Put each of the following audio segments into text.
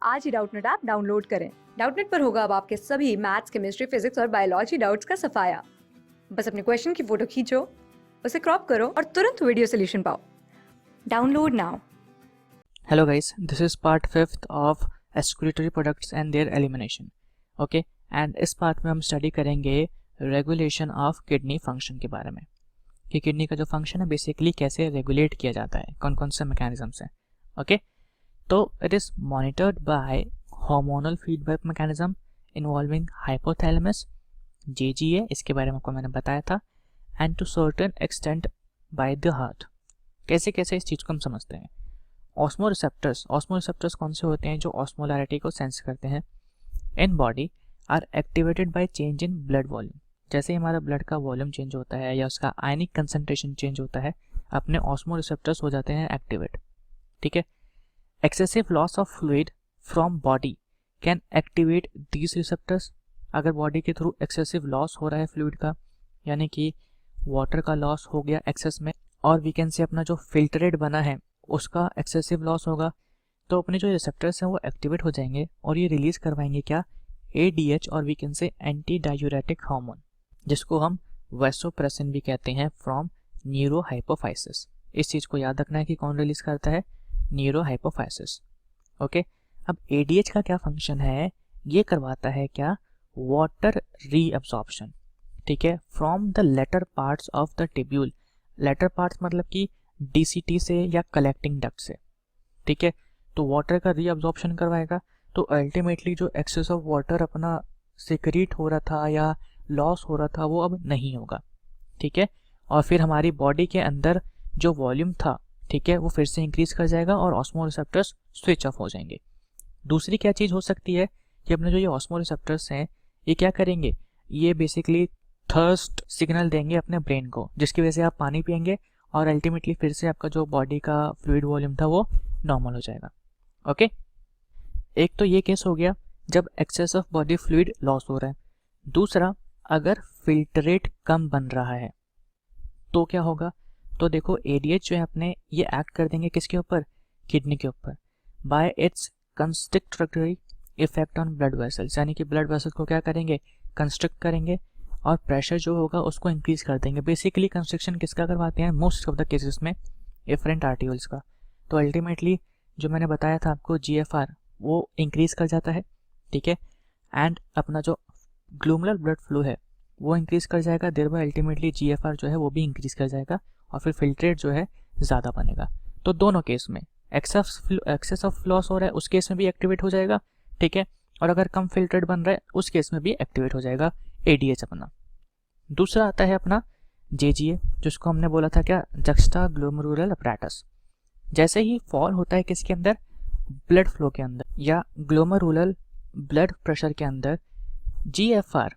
आज ही Doubtnut app download करें। Doubtnut पर होगा अब आपके सभी मैथ्स, केमिस्ट्री, फिजिक्स और बायोलॉजी डाउट्स का सफाया। बस अपने क्वेश्चन की फोटो खींचो, उसे क्रॉप करो और तुरंत वीडियो सोल्यूशन पाओ। Download now. Hello guys, this is part 5th of excretory products and their elimination. Okay, and इस पार्ट में हम स्टडी करेंगे रेगुलेशन ऑफ किडनी फंक्शन के बारे में कि किडनी का जो फंक्शन है बेसिकली कैसे रेगुलेट किया जाता है, कौन कौन से मैकेनिज्म्स हैं. ओके, तो it is monitored by hormonal feedback mechanism involving hypothalamus, JGA, इसके बारे में आपको मैंने बताया था, and to certain extent by the heart. कैसे कैसे इस चीज़ को हम समझते हैं. ऑस्मोरिसेप्टर्स कौन से होते हैं? जो ऑस्मोलैरिटी को सेंस करते हैं in body are activated by change in blood volume. जैसे ही हमारा ब्लड का वॉल्यूम चेंज होता है या उसका आयनिक कंसंट्रेशन चेंज होता है, अपने ऑस्मोरिसेप्टर्स हो जाते हैं एक्टिवेट. ठीक है. Excessive loss of fluid from body can activate these receptors. अगर बॉडी के थ्रू एक्सेसिव लॉस हो रहा है फ्लूइड का, यानी कि वाटर का लॉस हो गया एक्सेस में, और वी कैन से अपना जो फिल्टरेट बना है उसका एक्सेसिव लॉस होगा, तो अपने जो रिसेप्टर्स हैं वो एक्टिवेट हो जाएंगे और ये रिलीज करवाएंगे क्या? ADH, और we can say anti diuretic hormone, जिसको हम वैसोप्रेसिन भी कहते हैं, फ्रॉम न्यूरोहाइपोफाइसिस. इस चीज़ को याद रखना है कि कौन रिलीज करता है? न्यूरोहाइपोफाइसिस. ओके. अब ADH का क्या फंक्शन है? ये करवाता है क्या? Water reabsorption. ठीक है, from the later parts of the tubule. Later parts मतलब कि DCT से या कलेक्टिंग डक्ट से. ठीक है, तो वाटर का रीअब्जॉर्प्शन करवाएगा, तो अल्टीमेटली जो एक्सेस ऑफ वाटर अपना सिक्रीट हो रहा था या लॉस हो रहा था वो अब नहीं होगा. ठीक है, और फिर हमारी बॉडी के अंदर जो वॉल्यूम था, ठीक है, वो फिर से इंक्रीज कर जाएगा और ऑस्मोरिसेप्टर्स स्विच ऑफ हो जाएंगे. दूसरी क्या चीज़ हो सकती है कि अपने जो ये ऑस्मोरिसेप्टर्स हैं ये क्या करेंगे? ये बेसिकली थर्स्ट सिग्नल देंगे अपने ब्रेन को, जिसकी वजह से आप पानी पियेंगे और अल्टीमेटली फिर से आपका जो बॉडी का फ्लूइड वॉल्यूम था वो नॉर्मल हो जाएगा. ओके. एक तो ये केस हो गया जब excess of body fluid loss हो रहा है. दूसरा, अगर फिल्टरेट कम बन रहा है तो क्या होगा? तो देखो, ADH जो है अपने ये एक्ट कर देंगे किसके ऊपर? किडनी के ऊपर, by its constrictory effect on blood vessels. यानी कि ब्लड वेसल्स को क्या करेंगे? कंस्ट्रिक्ट करेंगे और प्रेशर जो होगा उसको इंक्रीज कर देंगे. बेसिकली कंस्ट्रक्शन किसका करवाते हैं? मोस्ट ऑफ द केसेस में एफरेंट आर्टिकल्स का. तो अल्टीमेटली जो मैंने बताया था आपको, GFR वो इंक्रीज कर जाता है. ठीक है, एंड अपना जो ग्लूमरल ब्लड फ्लो है वो इंक्रीज कर जाएगा, देयर बाय अल्टीमेटली GFR जो है वो भी इंक्रीज कर जाएगा और फिर फिल्ट्रेट जो है ज़्यादा बनेगा. तो दोनों केस में एक्सेस ऑफ लॉस हो रहा है, उस केस में भी एक्टिवेट हो जाएगा. ठीक है, और अगर कम फिल्ट्रेट बन रहा है उस केस में भी एक्टिवेट हो जाएगा ADH अपना. दूसरा आता है अपना JGA, जिसको हमने बोला था क्या? Juxta glomerular apparatus. जैसे ही फॉल होता है किसके अंदर? ब्लड फ्लो के अंदर या ग्लोमेरुलर ब्लड प्रेशर के अंदर, GFR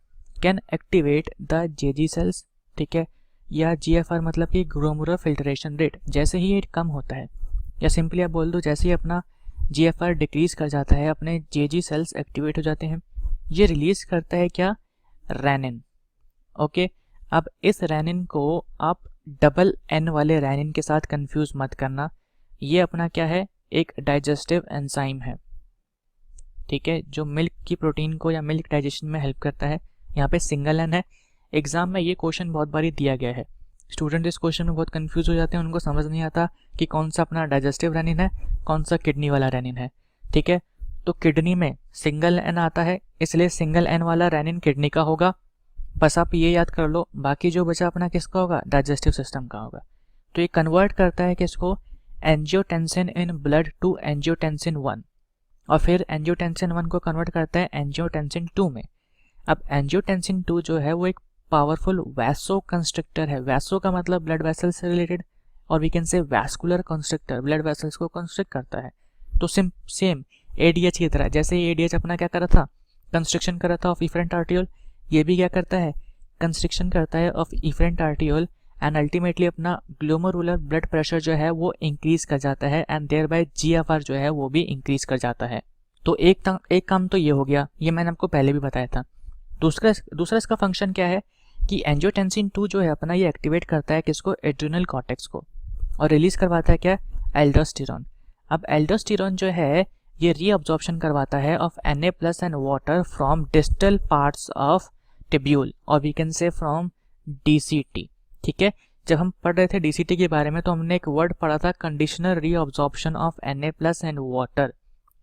can activate the JG cells. ठीक है, या GFR मतलब कि ग्लोमेरुलर फिल्ट्रेशन रेट. जैसे ही ये कम होता है, या सिंपली आप बोल दो जैसे ही अपना GFR डिक्रीज कर जाता है, अपने JG सेल्स एक्टिवेट हो जाते हैं. ये रिलीज करता है क्या? रेनिन. ओके. अब इस रेनिन को आप डबल N वाले रेनिन के साथ कंफ्यूज मत करना. ये अपना क्या है? एक डाइजेस्टिव एंजाइम है. ठीक है, जो मिल्क की प्रोटीन को या मिल्क डाइजेशन में हेल्प करता है. यहाँ पे सिंगल N है. एग्जाम में ये क्वेश्चन बहुत बारी दिया गया है. स्टूडेंट इस क्वेश्चन में बहुत कंफ्यूज हो जाते हैं, उनको समझ नहीं आता कि कौन सा अपना डाइजेस्टिव रेनिन है, कौन सा किडनी वाला रेनिन है. ठीक है, तो किडनी में सिंगल N आता है, इसलिए सिंगल N वाला रेनिन किडनी का होगा. बस आप ये याद कर लो, बाकी जो बचा अपना किसका होगा? डाइजेस्टिव सिस्टम का होगा. तो ये कन्वर्ट करता है किसको? Angiotensin in blood to angiotensin 1, और फिर एंजियोटेंसिन 1 को कन्वर्ट करता है एंजियोटेंसिन 2 में. अब एंजियोटेंसिन 2 जो है वो एक पावरफुल वैसो कंस्ट्रिक्टर है. वैसो का मतलब ब्लड वेसल्स से रिलेटेड, और we can say vascular constrictor, blood vessels को कंस्ट्रिक्ट करता है. तो सेम ADH की तरह, जैसे ADH अपना क्या कर रहा था? कंस्ट्रिक्शन कर रहा था ऑफ इफरेंट आर्टियोल, ये भी क्या करता है? कंस्ट्रिक्शन करता है of efferent arteriole, and ultimately अपना ग्लोमेरुलर ब्लड प्रेशर जो है वो इंक्रीज कर जाता है, एंड देयर बाय GFR जो है वो भी इंक्रीज कर जाता है. तो एक काम तो ये हो गया, ये मैंने आपको पहले भी बताया था. दूसरा इसका फंक्शन क्या है कि एंजियोटेंसिन 2 जो है अपना ये एक्टिवेट करता है किसको? एड्रिनल कॉर्टेक्स को, और रिलीज करवाता है क्या? एल्डोस्टेरॉन. अब एल्डोस्टेरॉन जो है ये रीअब्जॉर्प्शन करवाता है of Na plus and water from distal parts of tubule और we can say from DCT। ठीक है, जब हम पढ़ रहे थे DCT के बारे में तो हमने एक वर्ड पढ़ा था conditional reabsorption of Na plus and water.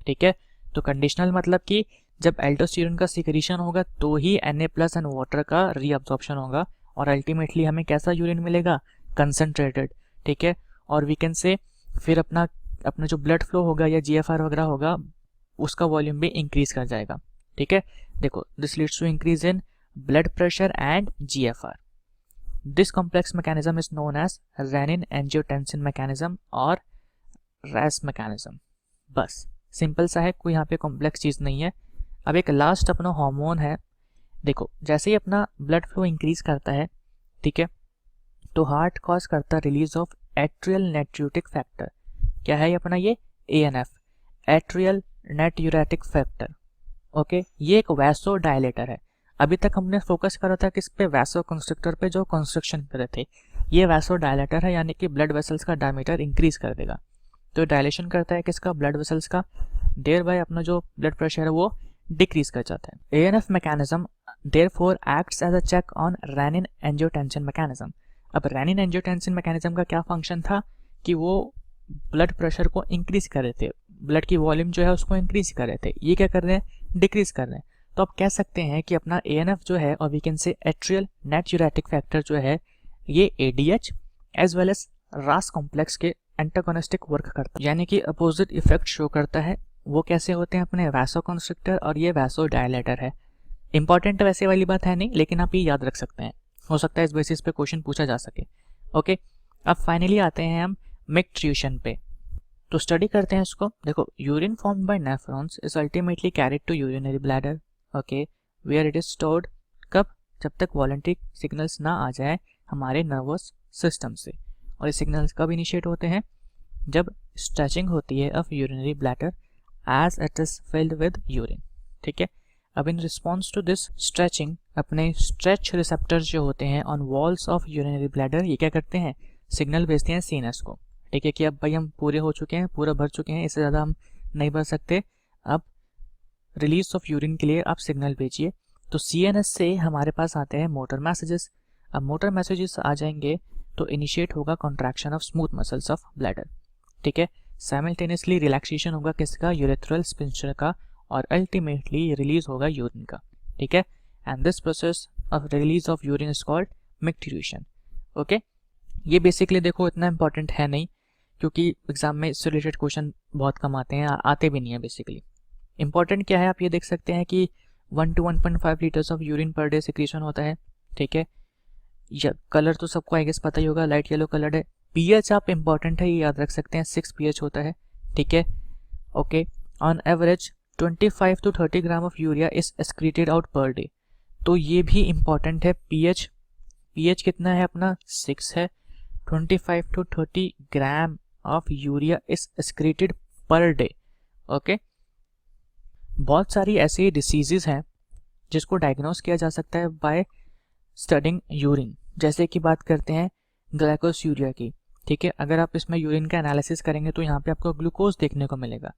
ठीक है, तो कंडीशनल मतलब कि जब एल्डोस्टेरोन का सिक्रीशन होगा तो ही Na प्लस एंड वाटर का रीअब्जॉर्प्शन होगा और अल्टीमेटली हमें कैसा यूरिन मिलेगा, कंसनट्रेटेड। ठीक है, और वी कैन से फिर अपना जो ब्लड फ्लो होगा या GFR वगैरह होगा उसका वॉल्यूम भी इंक्रीज कर जाएगा। ठीक है, देखो this leads to increase in blood pressure and GFR। This complex mechanism is known as renin angiotensin mechanism और रैस मैकेनिज्म। बस सिंपल सा है, कोई यहाँ पे कॉम्प्लेक्स चीज़ नहीं है। अब एक लास्ट अपना हार्मोन है। देखो जैसे ही अपना ब्लड फ्लो इंक्रीज करता है, ठीक है, तो हार्ट कॉज करता है release of atrial natriuretic factor. क्या है ये अपना, ये ANF, atrial natriuretic factor. Okay, ये एक वैसो डायलेटर है। अभी तक हमने फोकस करा था किस पे, वैसो कंस्ट्रक्टर पे जो कंस्ट्रक्शन कर रहे थे। ये वैसो डायलेटर है, यानी कि ब्लड वेसल्स का डायमीटर इंक्रीज कर देगा। तो डायलेशन करता है किसका, ब्लड वेसल्स का, देयर बाय अपना जो ब्लड प्रेशर है वो डिक्रीज कर जाता है। ANF mechanism therefore acts as a check on renin angiotensin mechanism. अब रेनिन एंजियोटेंसिन मैकेनिज्म का क्या फंक्शन था कि वो ब्लड प्रेशर को इंक्रीज कर रहे थे, ब्लड की वॉल्यूम जो है उसको इंक्रीज कर रहे थे। ये क्या कर रहे हैं, डिक्रीज कर रहे हैं। तो आप कह सकते हैं कि अपना ANF जो है और we can say atrial natriuretic factor जो है ये ADH as well as RAS complex के एंटागोनिस्टिक वर्क करता है, यानी कि अपोजिट इफेक्ट शो करता है। वो कैसे होते हैं, अपने वैसो कंस्ट्रिक्टर और ये वैसो डायलेटर है। इंपॉर्टेंट वैसे वाली बात है नहीं, लेकिन आप ये याद रख सकते हैं, हो सकता है इस बेसिस पे क्वेश्चन पूछा जा सके। ओके, अब फाइनली आते हैं हम मिक्ट्यूशन पे। तो स्टडी करते हैं इसको। देखो, urine formed by nephrons is ultimately carried to urinary bladder, okay, where it is stored. कब, जब तक वॉलंटरी सिग्नल्स ना आ जाए हमारे नर्वस सिस्टम से। और ये सिग्नल्स कब इनिशिएट होते हैं, जब स्ट्रेचिंग होती है of urinary bladder as it is filled with urine. ठीक है, अब in response to this stretching अपने स्ट्रेच रिसेप्टर्स जो होते हैं on walls of urinary bladder, ये क्या करते हैं, सिग्नल भेजते हैं CNS को। ठीक है, कि अब भाई हम पूरे हो चुके हैं, पूरा भर चुके हैं, इससे ज़्यादा हम नहीं भर सकते, अब रिलीज ऑफ यूरिन के लिए आप सिग्नल भेजिए। तो CNS से हमारे पास आते हैं मोटर मैसेजेस। अब मोटर मैसेजेस आ जाएंगे तो इनिशिएट होगा contraction of smooth muscles of bladder. ठीक है, साइमल्टेनियसली रिलैक्सेशन होगा किसका, यूरेथ्रल स्पिंक्टर का, और अल्टीमेटली रिलीज होगा यूरिन का। ठीक है, and this process of release of urine is called micturition. Okay, ये बेसिकली देखो इतना इंपॉर्टेंट है नहीं, क्योंकि एग्जाम में इससे रिलेटेड क्वेश्चन बहुत कम आते हैं, आते भी नहीं है बेसिकली। इंपॉर्टेंट क्या है, आप ये देख सकते हैं कि 1 to 1.5 litres of urine per day secretion होता है। ठीक है, कलर तो सबको आई गेस पता ही होगा, लाइट येलो कलर है। pH आप इंपॉर्टेंट है, ये याद रख सकते हैं, 6 pH होता है। ठीक है, okay, on average 25 to 30 gram of urea is excreted out per day. तो ये भी इंपॉर्टेंट है, pH कितना है अपना, 6 है। 25 to 30 gram of urea is excreted per day. Okay, बहुत सारी ऐसी डिसीजेज हैं जिसको डायग्नोस किया जा सकता है बाय स्टडिंग यूरिन। जैसे कि बात करते हैं ग्लाइकोसूरिया की। ठीक है, अगर आप इसमें यूरिन का एनालिसिस करेंगे तो यहाँ पे आपको ग्लूकोज देखने को मिलेगा।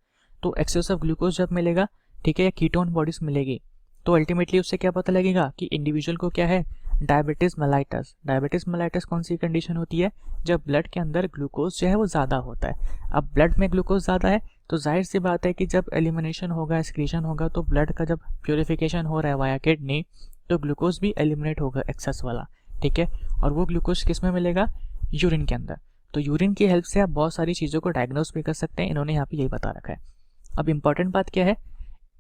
तो एक्सेस ऑफ ग्लूकोज जब मिलेगा, ठीक है, या कीटोन बॉडीज मिलेगी, तो अल्टीमेटली उससे क्या पता लगेगा कि इंडिविजुअल को क्या है, डायबिटीज मेलाइटस। डायबिटीज मेलाइटस कौन सी कंडीशन होती है, जब ब्लड के अंदर ग्लूकोज जो है वो ज़्यादा होता है। अब ब्लड में ग्लूकोज ज़्यादा है तो जाहिर सी बात है कि जब एलिमिनेशन होगा, एक्सक्रीशन होगा, तो ब्लड का जब प्योरिफिकेशन हो रहा है वाया किडनी, तो ग्लूकोज भी एलिमिनेट होगा एक्सेस वाला। ठीक है, और वो ग्लूकोज किस में मिलेगा, यूरिन के अंदर। तो यूरिन की हेल्प से आप बहुत सारी चीज़ों को डायग्नोस भी कर सकते हैं, इन्होंने यहाँ पे यही बता रखा है। अब इंपॉर्टेंट बात क्या है,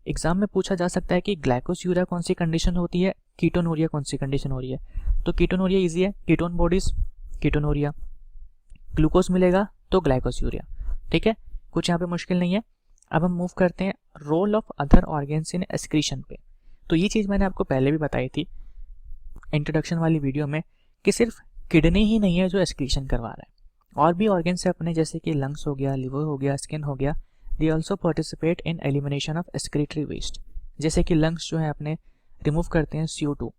एग्जाम में पूछा जा सकता है कि ग्लाइकोसूरिया कौन सी कंडीशन होती है, कीटोनूरिया कौन सी कंडीशन हो रही है। तो कीटोनूरिया इजी है, कीटोन बॉडीज कीटोनूरिया, ग्लूकोज मिलेगा तो ग्लाइकोसूरिया। ठीक है, कुछ यहाँ पे मुश्किल नहीं है। अब हम मूव करते हैं role of other organs in excretion पे। तो ये चीज़ मैंने आपको पहले भी बताई थी इंट्रोडक्शन वाली वीडियो में कि सिर्फ किडनी ही नहीं है जो एक्सक्रीशन करवा रहा है, और भी ऑर्गेन्स है अपने, जैसे कि लंग्स हो गया, लिवर हो गया, स्किन हो गया। They also participate in elimination of excretory waste. जैसे कि लंग्स जो है अपने रिमूव करते हैं CO2।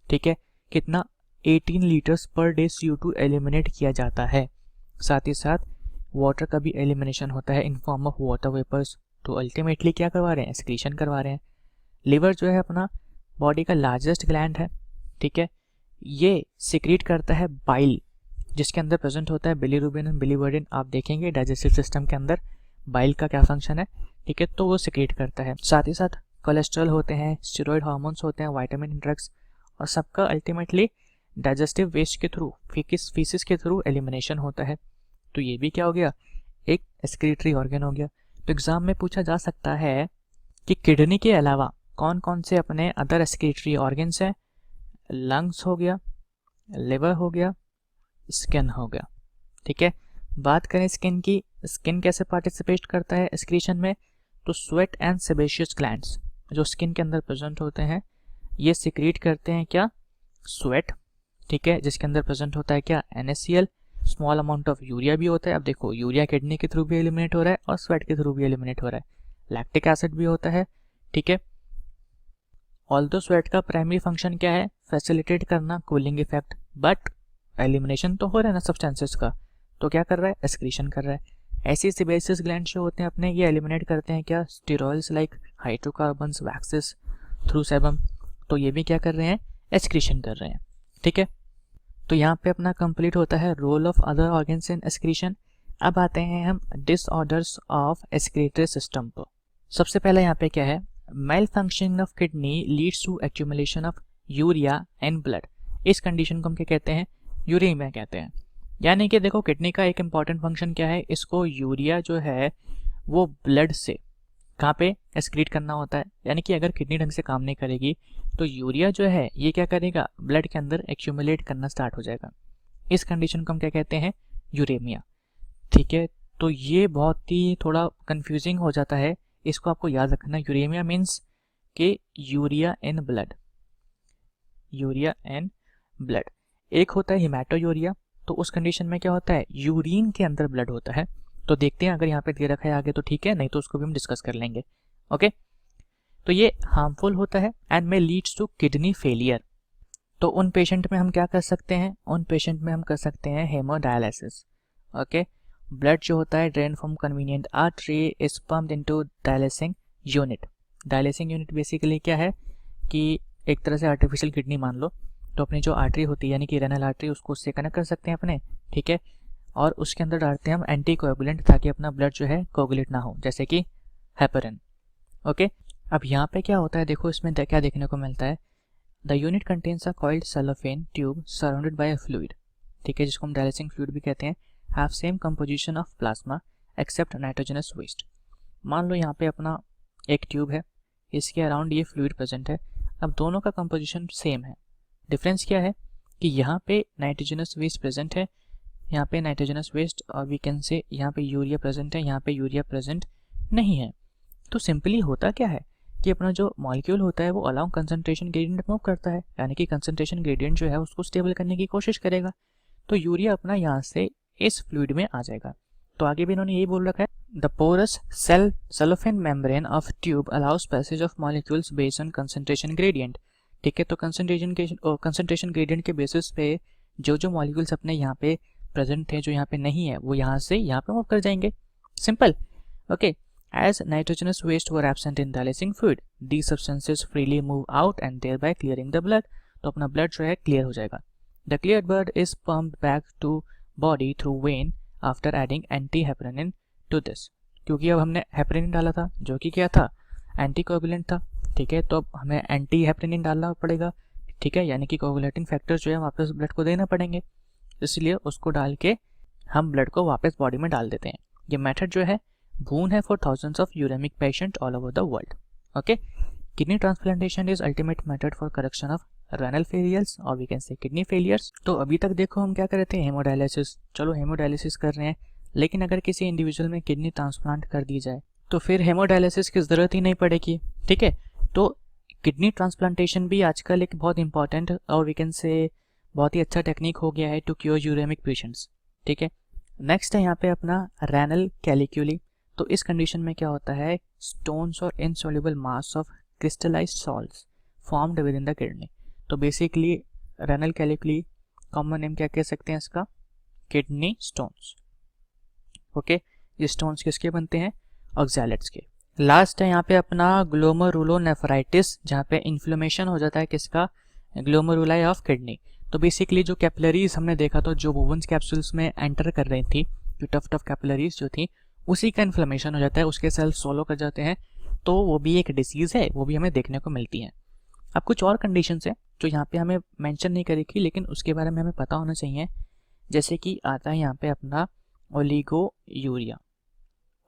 ठीक है, कितना 18 litres per day CO2 eliminate किया जाता है। साथ ही साथ वाटर का भी एलिमिनेशन होता है in form of water vapours. तो अल्टीमेटली क्या करवा रहे हैं, एक्सक्रीशन करवा रहे हैं। लिवर जो है अपना बॉडी का लार्जेस्ट ग्लैंड है, ठीक है, ये सिक्रीट करता है बाइल, जिसके अंदर प्रेजेंट होता है बिलीरुबिन एंड बिलीवर्डिन। आप देखेंगे डाइजेस्टिव सिस्टम के अंदर बाइल का क्या फंक्शन है, ठीक है, तो वो सिक्रीट करता है। साथ ही साथ कोलेस्ट्रॉल होते हैं, स्टेरॉइड हार्मोन्स होते हैं, विटामिन ड्रग्स, और सबका अल्टीमेटली डाइजेस्टिव वेस्ट के थ्रू, फीसिस के थ्रू एलिमिनेशन होता है। तो ये भी क्या हो गया, एक एक्सक्रीटरी ऑर्गन हो गया। तो एग्जाम में पूछा जा सकता है कि किडनी के अलावा कौन कौन से अपने अदर एक्सक्रीटरी ऑर्गन्स हैं। लंग्स हो गया, लिवर हो गया, स्किन हो गया, ठीक है। बात करें स्किन की, स्किन कैसे पार्टिसिपेट करता है एक्सक्रीशन में, तो स्वेट एंड सेबेशियस ग्लैंड्स जो स्किन के अंदर प्रेजेंट होते हैं, ये सिक्रीट करते हैं क्या, स्वेट, ठीक है, जिसके अंदर प्रेजेंट होता है क्या, NaCl, small amount of urea भी होता है। अब देखो यूरिया किडनी के थ्रू भी एलिमिनेट हो रहा है और स्वेट के थ्रू भी एलिमिनेट हो रहा है। लैक्टिक एसिड भी होता है, ठीक है। ऑल्दो स्वेट का प्राइमरी फंक्शन क्या है, फैसिलिटेट करना कूलिंग इफेक्ट, बट एलिमिनेशन तो हो रहा है ना सब्सटेंसेस का, तो क्या कर रहा है, एक्सक्रीशन कर रहा है। ऐसे सेबेशियस ग्लैंड जो होते हैं अपने, ये एलिमिनेट करते हैं क्या, steroids like hydrocarbons, waxes through sebum, तो ये भी क्या कर रहे हैं, एक्सक्रीशन कर रहे हैं, ठीक है। तो यहाँ पे अपना कंप्लीट होता है role of other organs in excretion. अब आते हैं हम डिसऑर्डर्स ऑफ एक्सक्रीटरी सिस्टम पर। सबसे पहला यहाँ पे क्या है, malfunctioning of kidney leads to accumulation of urea and blood. इस कंडीशन को हम क्या कहते हैं, यूरेमिया कहते हैं। यानी कि देखो किडनी का एक इंपॉर्टेंट फंक्शन क्या है, इसको यूरिया जो है वो ब्लड से कहाँ पे एक्सक्रीट करना होता है। यानी कि अगर किडनी ढंग से काम नहीं करेगी तो यूरिया जो है ये क्या करेगा, ब्लड के अंदर एक्यूमुलेट करना स्टार्ट हो जाएगा। इस कंडीशन को हम क्या कहते हैं, यूरेमिया, ठीक है। तो ये बहुत ही थोड़ा कंफ्यूजिंग हो जाता है, इसको आपको याद रखना। यूरेमिया मीन्स कि urea in blood, urea and blood. एक होता है हिमेटोयूरिया, तो उस कंडीशन में क्या होता है, यूरिन के अंदर ब्लड होता है। तो देखते हैं, अगर यहाँ पे दे रखा है आगे तो ठीक है, नहीं तो उसको भी हम डिस्कस कर लेंगे, ओके। तो ये हार्मफुल होता है and may leads to kidney failure. तो उन पेशेंट में हम क्या कर सकते हैं, उन पेशेंट में हम कर सकते हैं हेमोडायलिसिस, ओके। ब्लड जो होता है drain from convenient artery is pumped into dialysing unit. Dialysing unit basically क्या है कि एक तरह से आर्टिफिशियल किडनी मान लो, तो अपनी जो आर्टरी होती है यानी कि रेनल आर्टरी, उसको उससे कनेक्ट कर सकते हैं अपने, ठीक है। और उसके अंदर डालते हैं हम एंटी कोएगुलेंट, ताकि अपना ब्लड जो है कोएगुलेट ना हो, जैसे कि हेपरिन, ओके। अब यहाँ पे क्या होता है, देखो इसमें क्या देखने को मिलता है, the unit contains a coiled cellophane tube surrounded by a fluid, ठीक है, जिसको हम डायलिसिंग फ्लूइड भी कहते हैं, have same composition of plasma except nitrogenous waste. मान लो यहाँ पे अपना एक ट्यूब है, इसके अराउंड ये फ्लूइड प्रेजेंट है। अब दोनों का कंपोजिशन सेम है, डिफरेंस क्या है कि यहाँ पे नाइट्रोजनस वेस्ट प्रेजेंट है, यहाँ पे नाइट्रोजनस वेस्ट, और वी कैन से यहाँ पे यूरिया प्रेजेंट है, यहाँ पे यूरिया प्रेजेंट नहीं है। तो सिंपली होता क्या है कि अपना जो मॉलिक्यूल होता है वो अलाउ कंसंट्रेशन ग्रेडियंट मूव करता है, यानी कि कंसंट्रेशन ग्रेडियंट जो है उसको स्टेबल करने की कोशिश करेगा। तो यूरिया अपना यहाँ से इस फ्लूइड में आ जाएगा। तो आगे भी इन्होंने यही बोल रखा है, the porous cellophane membrane of tube allows passage of molecules based on concentration gradient, ठीक है। तो कंसंट्रेशन ग्रेडियंट के बेसिस पे जो मॉलिक्यूल्स अपने यहाँ पे प्रेजेंट थे, जो यहाँ पे नहीं है, वो यहाँ से यहाँ पे मूव कर जाएंगे, simple, okay. As nitrogenous waste were absent in dialysing fluid, the substances freely move out and thereby clearing the blood. तो अपना ब्लड जो है क्लियर हो जाएगा। The clear blood is pumped back to body through vein after adding anti heparin to this, क्योंकि अब हमने heparin डाला था जो कि क्या था, एंटी कोएगुलेंट था, ठीक है। तो अब हमें एंटी हेपरिन डालना पड़ेगा, ठीक है, यानी कि कोएगुलेटिंग फैक्टर्स जो है वापस ब्लड को देना पड़ेंगे, इसलिए उसको डाल के हम ब्लड को वापस बॉडी में डाल देते हैं। ये मेथड जो है boon है for thousands of uremic patient all over the world, okay. Kidney transplantation is ultimate method for correction of renal failures और we can say kidney failures. तो अभी तक देखो हम क्या कर रहे थे, हेमोडायलिसिस, चलो हेमोडायलिसिस कर रहे हैं, लेकिन अगर किसी इंडिविजुअल में किडनी ट्रांसप्लांट कर दी जाए तो फिर हेमोडायलिसिस की ज़रूरत ही नहीं पड़ेगी, ठीक है। तो किडनी ट्रांसप्लांटेशन भी आजकल एक बहुत इंपॉर्टेंट और वी कैन से बहुत ही अच्छा टेक्निक हो गया है टू क्योर यूरेमिक पेशेंट्स, ठीक है। नेक्स्ट है यहाँ पे अपना रेनल कैलिक्यूली। तो इस कंडीशन में क्या होता है, स्टोन्स और insoluble mass of crystallised salts formed with in the kidney. तो बेसिकली रेनल कैलिक्यूली कॉमन नेम क्या कह सकते हैं इसका, किडनी स्टोन्स, ओके। ये स्टोन्स किसके बनते हैं, ऑक्सैलेट्स के। लास्ट है यहाँ पे अपना ग्लोमेरुलोनेफ्राइटिस, जहाँ पे इन्फ्लेमेशन हो जाता है किसका, ग्लोमेरुलाई ऑफ किडनी। तो बेसिकली जो कैपिलरीज हमने देखा तो जो वुवन्स कैप्सूल्स में एंटर कर रही थी, जो टफ कैपिलरीज जो थी, उसी का इन्फ्लेमेशन हो जाता है, उसके सेल्स सोलो कर जाते हैं, तो वो भी एक डिसीज़ है, वो भी हमें देखने को मिलती है। अब कुछ और कंडीशंस है जो यहाँ पे हमें मेंशन नहीं करी थी, लेकिन उसके बारे में हमें पता होना चाहिए। जैसे कि आता है यहाँ पे अपना ओलिगोयूरिया।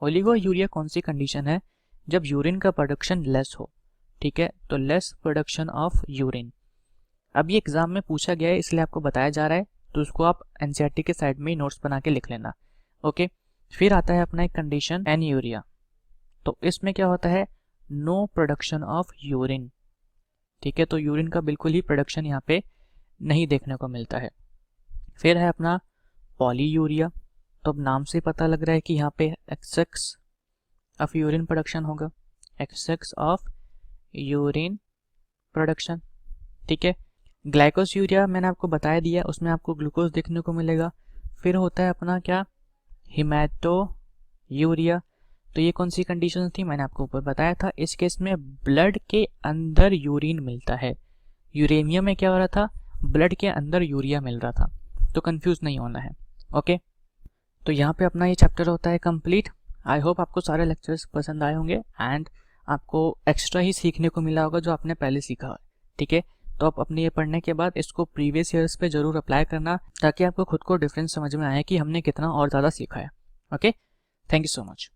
ओलिगोयूरिया कौन सी कंडीशन है, जब यूरिन का प्रोडक्शन लेस हो, ठीक है, तो लेस प्रोडक्शन ऑफ यूरिन। अब ये एग्जाम में पूछा गया है इसलिए आपको बताया जा रहा है, तो उसको आप एनसीईआरटी के साइड में नोट्स बना के लिख लेना। ओके, फिर आता है अपना एक कंडीशन एनीयूरिया। तो इसमें क्या होता है, नो प्रोडक्शन ऑफ यूरिन, ठीक है, तो यूरिन का बिल्कुल ही प्रोडक्शन यहाँ पे नहीं देखने को मिलता है। फिर है अपना पॉलीयूरिया। तो अब नाम से पता लग रहा है कि यहाँ पे एक्सेस ऑफ यूरिन प्रोडक्शन होगा, एक्सेस ऑफ यूरिन प्रोडक्शन, ठीक है। ग्लाइकोसूरिया मैंने आपको बताया दिया, उसमें आपको ग्लूकोज देखने को मिलेगा। फिर होता है अपना क्या, हिमैटोयूरिया। तो ये कौन सी कंडीशन थी, मैंने आपको ऊपर बताया था। इस केस में ब्लड के अंदर यूरिन मिलता है, यूरेनियम में क्या हो रहा था, ब्लड के अंदर यूरिया मिल रहा था, तो कंफ्यूज नहीं होना है। ओके, तो यहाँ पे अपना ये चैप्टर होता है कंप्लीट। आई होप आपको सारे लेक्चर्स पसंद आए होंगे एंड आपको एक्स्ट्रा ही सीखने को मिला होगा जो आपने पहले सीखा है, ठीक है। तो आप अपने ये पढ़ने के बाद इसको प्रीवियस ईयर्स पे जरूर अप्लाई करना, ताकि आपको खुद को डिफरेंस समझ में आए कि हमने कितना और ज़्यादा सीखा है। Okay, thank you so much.